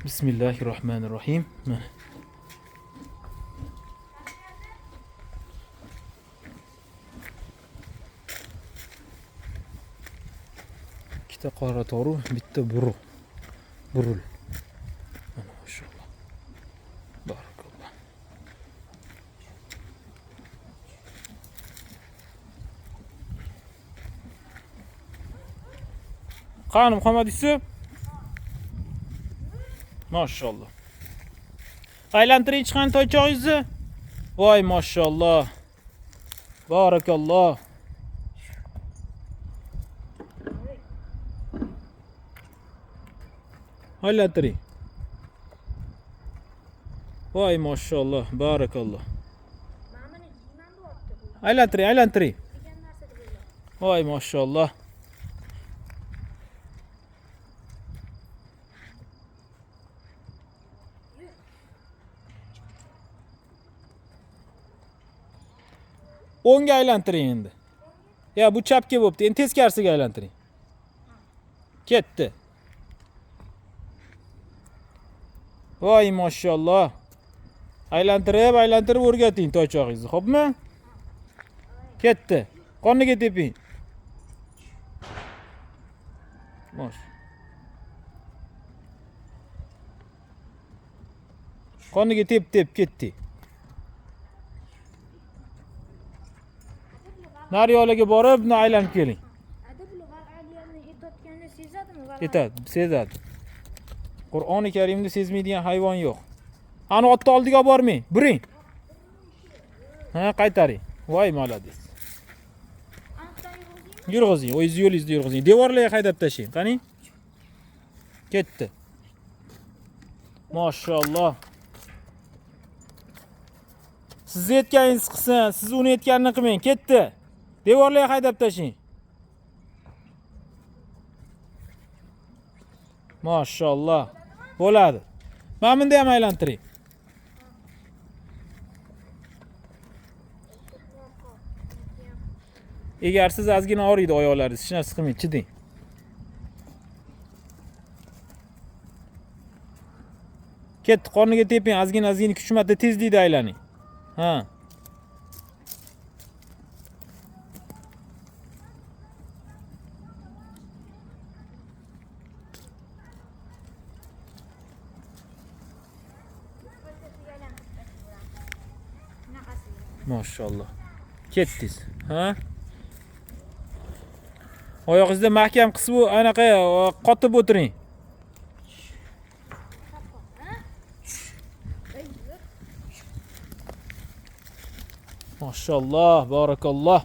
Bismillahirrahmanirrahim. Ikkita qora toru, bitta burul. Mana maşallah. Barakalloh. Qani Muhammad Yusuf? Maşallah. Aylantiring chiqqan toychog'ingizni. Voy maşallah. Barakalloh. Aylantiring. Voy maşallah. Barakalloh. Aylantiring. Voy maşallah. O'ngga aylantiring endi. Ya bu chapga bo'pti. Endi teskarisiga aylantiring. Ketdi. Voy maşallah. Aylantirib o'rgating toychog'ingizni, xo'pmi? Ketdi. Qorniga teping. Mosh. Qorniga tep ketdi. Naryoqlarga borib, buni aylanib keling. Yetadi, sezadi. Qur'oni Karimda sezmaydigan hayvon yo'q. Ani otni oldiga olib bormang, buring. Ha, qaytaring. Voy, malades. Yurg'izing, o'zingiz yo'lingizda yurg'izing. Devorlarga haydab tashlang, qani? Ketdi. Maşallah. Siz aytganingiz qilsin, siz uni aytganini qilmang, ketdi. Devorlarga haydab tashlang. Maşallah. Bo'ladi. Mana bunda ham aylantiring. Agar siz ozgina og'riydi oyoqlaringiz, hech narsa qilmang, chiding. Ketdi, qorniga teping, ozgina kuchmatda tezlikda aylaning. Ha. Maşallah. Ketdingiz. Ha? Oyog'ingizda mahkam qisib, anaqa qotib o'tiring. Maşallah, barakalloh.